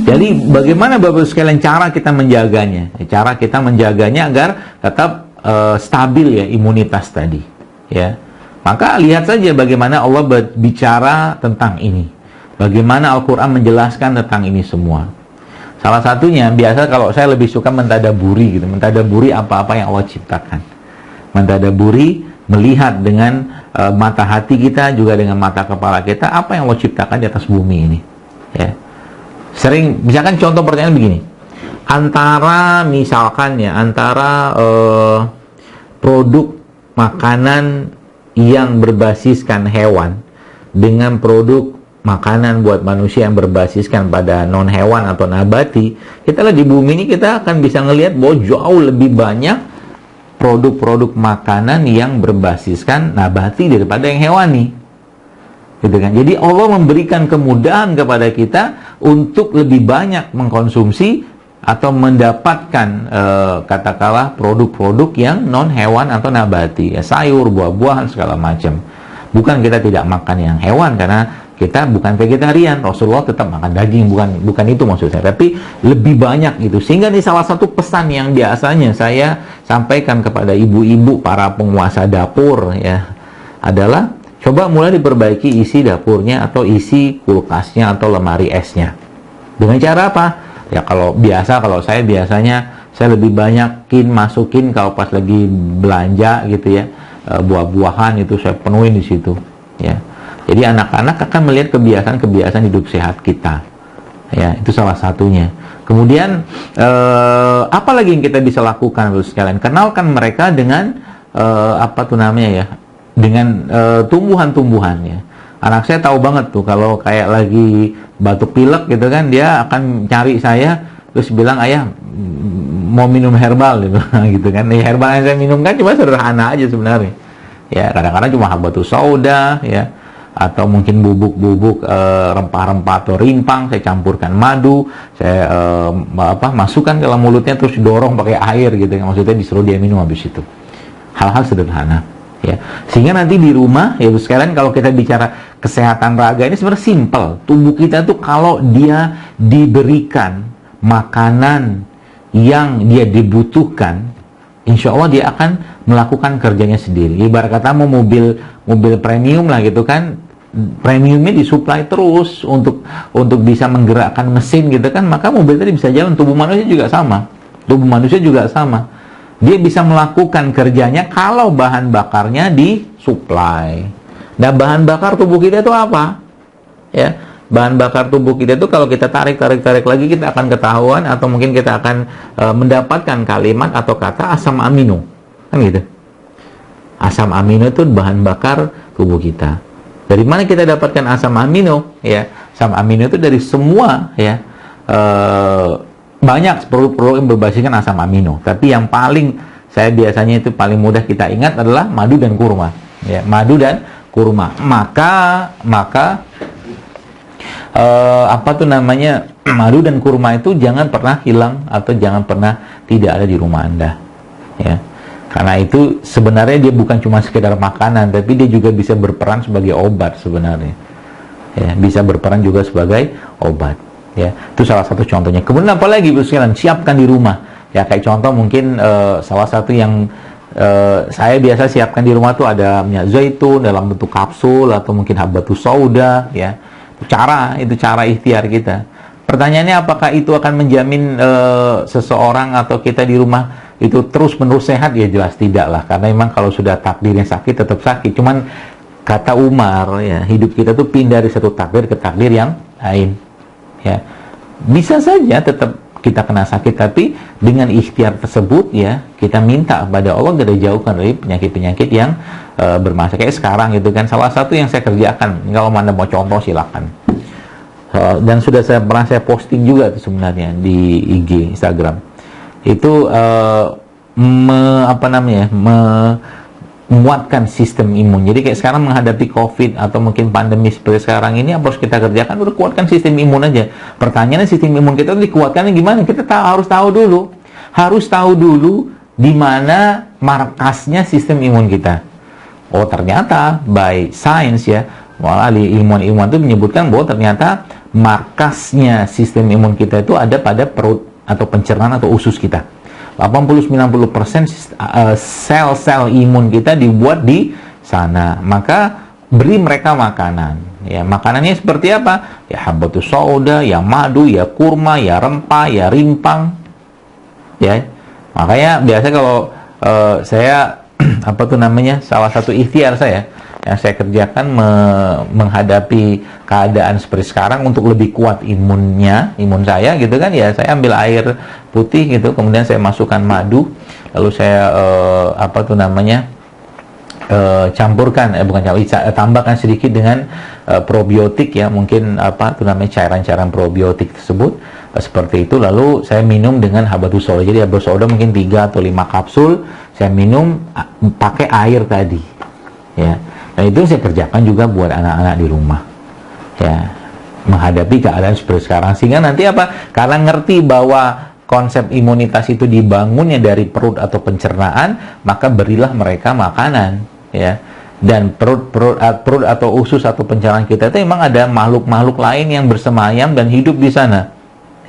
Jadi bagaimana Bapak sekalian cara kita menjaganya? Cara kita menjaganya agar tetap stabil ya imunitas tadi. Ya, maka lihat saja bagaimana Allah berbicara tentang ini. Bagaimana Al-Quran menjelaskan tentang ini semua. Salah satunya, biasa kalau saya lebih suka mentadaburi gitu, mentadaburi apa-apa yang Allah ciptakan. Mentadaburi, melihat dengan mata hati kita, juga dengan mata kepala kita, apa yang Allah ciptakan di atas bumi ini. Ya. Sering, misalkan contoh pertanyaan begini. Antara produk makanan yang berbasiskan hewan dengan produk makanan buat manusia yang berbasiskan pada non hewan atau nabati, kita lihat di bumi ini kita akan bisa ngelihat bahwa jauh lebih banyak produk-produk makanan yang berbasiskan nabati daripada yang hewani, gitu kan? Jadi Allah memberikan kemudahan kepada kita untuk lebih banyak mengkonsumsi atau mendapatkan katakanlah produk-produk yang non hewan atau nabati, ya, sayur, buah-buahan segala macam. Bukan kita tidak makan yang hewan karena kita bukan vegetarian, Rasulullah tetap makan daging, bukan itu maksud saya, tapi lebih banyak gitu. Sehingga ini salah satu pesan yang biasanya saya sampaikan kepada ibu-ibu para penguasa dapur ya, adalah coba mulai diperbaiki isi dapurnya atau isi kulkasnya atau lemari esnya. Dengan cara apa? Ya kalau saya biasanya saya lebih banyakin masukin kalau pas lagi belanja gitu ya, buah-buahan itu saya penuhin di situ ya. Jadi anak-anak akan melihat kebiasaan hidup sehat kita. Ya, itu salah satunya. Kemudian apa lagi yang kita bisa lakukan Bapak sekalian? Kenalkan mereka dengan dengan tumbuhan-tumbuhan ya. Anak saya tahu banget tuh kalau kayak lagi batuk pilek gitu kan, dia akan cari saya terus bilang, "Ayah, mau minum herbal," gitu, gitu kan. Herbal yang saya minum kan cuma sederhana aja sebenarnya. Ya, kadang-kadang cuma habatus sauda ya, atau mungkin bubuk-bubuk rempah-rempah atau rimpang, saya campurkan madu, saya masukkan ke dalam mulutnya terus dorong pakai air gitu kan, maksudnya disuruh dia minum habis itu. Hal-hal sederhana ya, sehingga nanti di rumah ya sekalian, kalau kita bicara kesehatan raga ini sebenarnya simpel. Tubuh kita tuh kalau dia diberikan makanan yang dia dibutuhkan, insya Allah dia akan melakukan kerjanya sendiri. Ibarat kata mau mobil premium lah gitu kan, premiumnya disuplai terus untuk bisa menggerakkan mesin gitu kan, maka mobil tadi bisa jalan. Tubuh manusia juga sama. Dia bisa melakukan kerjanya kalau bahan bakarnya disuplai. Nah, bahan bakar tubuh kita itu apa? Ya, bahan bakar tubuh kita itu kalau kita tarik lagi, kita akan ketahuan atau mungkin kita akan mendapatkan kalimat atau kata asam amino, kan gitu. Asam amino itu bahan bakar tubuh kita. Dari mana kita dapatkan asam amino? Ya, asam amino itu dari semua ya, banyak produk-produk yang berbasiskan asam amino. Tapi yang paling saya biasanya itu paling mudah kita ingat adalah madu dan kurma. Ya, madu dan kurma. Maka madu dan kurma itu jangan pernah hilang atau jangan pernah tidak ada di rumah Anda. Ya. Karena itu sebenarnya dia bukan cuma sekedar makanan, tapi dia juga bisa berperan sebagai obat sebenarnya. Ya, bisa berperan juga sebagai obat. Ya, itu salah satu contohnya. Kemudian apa lagi Ibu sekalian? Siapkan di rumah. Ya, kayak contoh mungkin salah satu yang saya biasa siapkan di rumah tuh ada minyak zaitun dalam bentuk kapsul atau mungkin habatus sauda ya. Itu cara ikhtiar kita. Pertanyaannya, apakah itu akan menjamin seseorang atau kita di rumah itu terus-menerus sehat? Ya jelas tidak lah, karena memang kalau sudah takdirnya sakit tetap sakit. Cuman kata Umar ya, hidup kita tuh pindah dari satu takdir ke takdir yang lain. Ya, bisa saja tetap kita kena sakit, tapi dengan ikhtiar tersebut ya kita minta kepada Allah agar dijauhkan dari penyakit-penyakit yang bermasalah. Kayak sekarang gitu kan, salah satu yang saya kerjakan, kalau Anda mau contoh silakan. Dan sudah pernah saya posting juga tuh sebenarnya di IG Instagram. Itu menguatkan sistem imun. Jadi kayak sekarang menghadapi COVID atau mungkin pandemi seperti sekarang ini, apa harus kita kerjakan? Udah kuatkan sistem imun aja. Pertanyaannya, sistem imun kita dikuatkan gimana? Kita harus tahu dulu di mana markasnya sistem imun kita. Oh, ternyata by science ya, malah ilmuwan itu menyebutkan bahwa ternyata markasnya sistem imun kita itu ada pada perut atau pencernaan atau usus kita. 80-90% sel-sel imun kita dibuat di sana. Maka beri mereka makanan. Ya, makanannya seperti apa? Ya habatus sauda, ya madu, ya kurma, ya rempah, ya rimpang. Ya. Makanya biasa kalau saya salah satu ikhtiar saya yang saya kerjakan menghadapi keadaan seperti sekarang untuk lebih kuat imun saya gitu kan, ya saya ambil air putih gitu, kemudian saya masukkan madu, lalu saya campurkan tambahkan sedikit dengan probiotik ya, mungkin cairan-cairan probiotik tersebut seperti itu, lalu saya minum dengan habatus sauda. Jadi habatus sauda mungkin 3 atau 5 kapsul saya minum pakai air tadi ya. Dan itu saya kerjakan juga buat anak-anak di rumah ya, menghadapi keadaan seperti sekarang, sehingga nanti karena ngerti bahwa konsep imunitas itu dibangunnya dari perut atau pencernaan, maka berilah mereka makanan ya. Dan perut atau usus atau pencernaan kita itu memang ada makhluk-makhluk lain yang bersemayam dan hidup di sana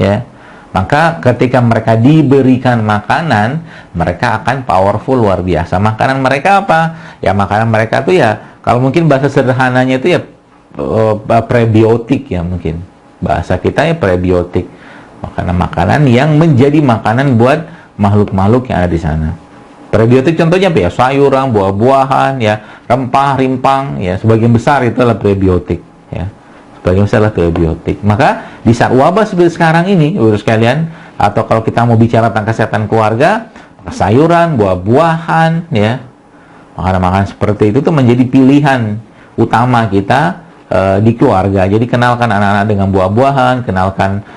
ya. Maka ketika mereka diberikan makanan, mereka akan powerful luar biasa. Makanan mereka apa? Ya makanan mereka itu ya, kalau mungkin bahasa sederhananya itu ya prebiotik ya, mungkin bahasa kita ya prebiotik. Makanan-makanan yang menjadi makanan buat makhluk-makhluk yang ada di sana. Prebiotik contohnya apa ya? Sayuran, buah-buahan, ya, rempah, rimpang, ya, sebagian besar itu adalah prebiotik, ya. Sebagian besar adalah prebiotik. Maka di saat wabah seperti sekarang ini, urus kalian, atau kalau kita mau bicara tentang kesehatan keluarga, sayuran, buah-buahan, ya, makanan-makanan seperti itu tuh menjadi pilihan utama kita di keluarga. Jadi kenalkan anak-anak dengan buah-buahan, kenalkan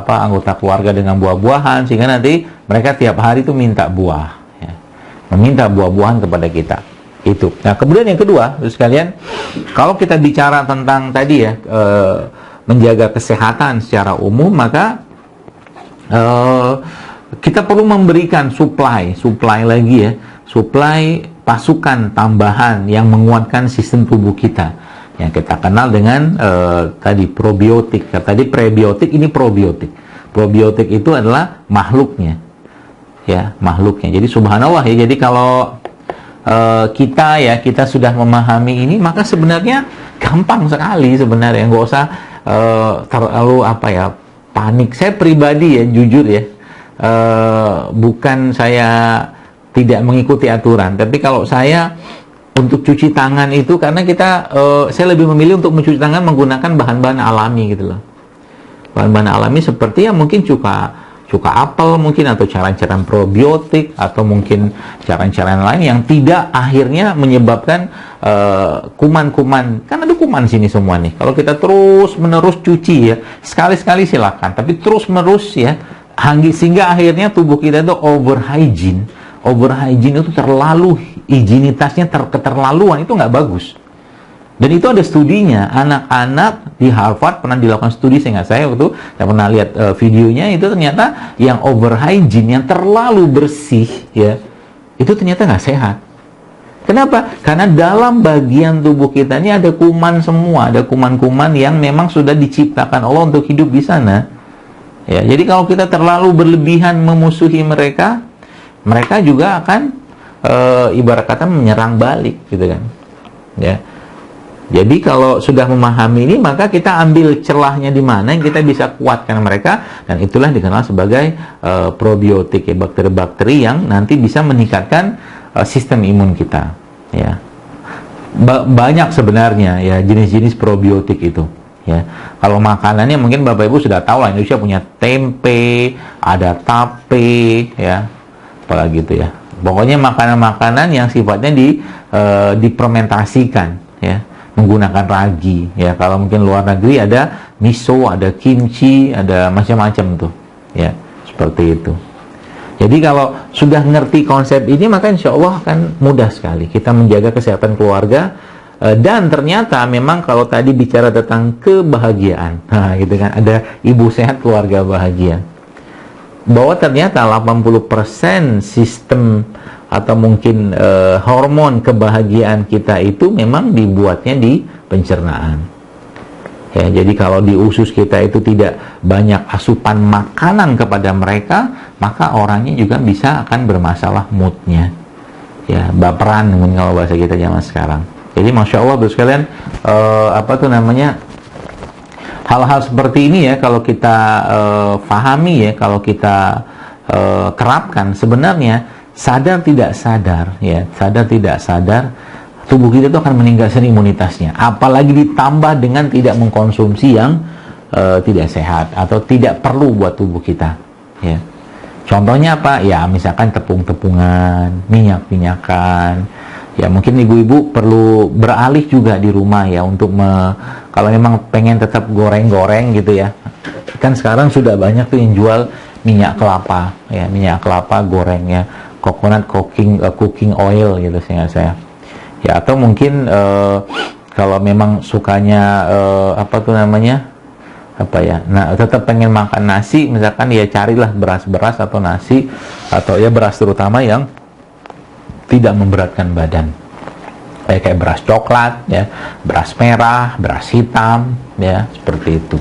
anggota keluarga dengan buah-buahan, sehingga nanti mereka tiap hari itu minta buah, ya. Meminta buah-buahan kepada kita. Itu. Nah, kemudian yang kedua, terus sekalian, kalau kita bicara tentang tadi ya, menjaga kesehatan secara umum, maka kita perlu memberikan supply lagi ya, supply pasukan tambahan yang menguatkan sistem tubuh kita, yang kita kenal dengan tadi probiotik. Tadi prebiotik, ini probiotik. Probiotik itu adalah makhluknya, ya, makhluknya. Jadi subhanallah ya. Jadi kalau kita sudah memahami ini, maka sebenarnya gampang sekali sebenarnya, nggak usah terlalu panik. Saya pribadi ya, jujur ya, bukan saya tidak mengikuti aturan, tapi kalau saya untuk cuci tangan itu, karena saya lebih memilih untuk mencuci tangan menggunakan bahan-bahan alami gitu loh. Bahan-bahan alami seperti ya mungkin cuka apel mungkin, atau cairan-cairan probiotik, atau mungkin cairan-cairan lain yang tidak akhirnya menyebabkan kuman-kuman. Kan ada kuman sini semua nih. Kalau kita terus-menerus cuci ya, sekali-sekali silakan, tapi terus-menerus ya, sehingga akhirnya tubuh kita itu over hygiene itu terlalu, higienitasnya keterlaluan, itu nggak bagus. Dan itu ada studinya, anak-anak di Harvard pernah dilakukan studi, saya pernah lihat videonya, itu ternyata yang over hygiene, yang terlalu bersih ya, itu ternyata nggak sehat. Kenapa? Karena dalam bagian tubuh kita ini ada kuman semua, ada kuman-kuman yang memang sudah diciptakan Allah untuk hidup di sana. Ya, jadi kalau kita terlalu berlebihan memusuhi mereka juga akan ibarat kata menyerang balik gitu kan. Ya. Jadi kalau sudah memahami ini, maka kita ambil celahnya di mana yang kita bisa kuatkan mereka, dan itulah dikenal sebagai probiotik ya, bakteri-bakteri yang nanti bisa meningkatkan sistem imun kita. Ya. Banyak sebenarnya ya jenis-jenis probiotik itu. Ya, kalau makanannya mungkin Bapak Ibu sudah tahu lah, Indonesia punya tempe, ada tape, ya, apalagi gitu ya. Pokoknya makanan-makanan yang sifatnya difermentasikan, ya, menggunakan ragi. Ya, kalau mungkin luar negeri ada miso, ada kimchi, ada macam-macam tuh, ya, seperti itu. Jadi kalau sudah ngerti konsep ini, maka insya Allah akan mudah sekali kita menjaga kesehatan keluarga. Dan ternyata memang kalau tadi bicara tentang kebahagiaan, nah gitu kan, ada ibu sehat keluarga bahagia, bahwa ternyata 80% sistem atau mungkin hormon kebahagiaan kita itu memang dibuatnya di pencernaan. Ya, jadi kalau di usus kita itu tidak banyak asupan makanan kepada mereka, maka orangnya juga bisa akan bermasalah moodnya. Ya, baperan mungkin kalau bahasa kita zaman sekarang. Jadi Masya Allah terus kalian hal-hal seperti ini ya, kalau kita pahami ya, kalau kita kerapkan, sebenarnya sadar tidak sadar tubuh kita itu akan meningkatkan imunitasnya, apalagi ditambah dengan tidak mengkonsumsi yang tidak sehat atau tidak perlu buat tubuh kita ya. Contohnya apa? Ya misalkan tepung-tepungan, minyak-minyakan. Ya mungkin ibu-ibu perlu beralih juga di rumah ya, untuk kalau memang pengen tetap goreng-goreng gitu ya. Kan sekarang sudah banyak tuh yang jual minyak kelapa ya, minyak kelapa gorengnya, coconut cooking oil gitu saya. Ya atau mungkin kalau memang sukanya tetap pengen makan nasi, misalkan ya carilah beras-beras atau nasi, atau ya beras terutama yang tidak memberatkan badan, kayak beras coklat ya, beras merah, beras hitam ya, seperti itu.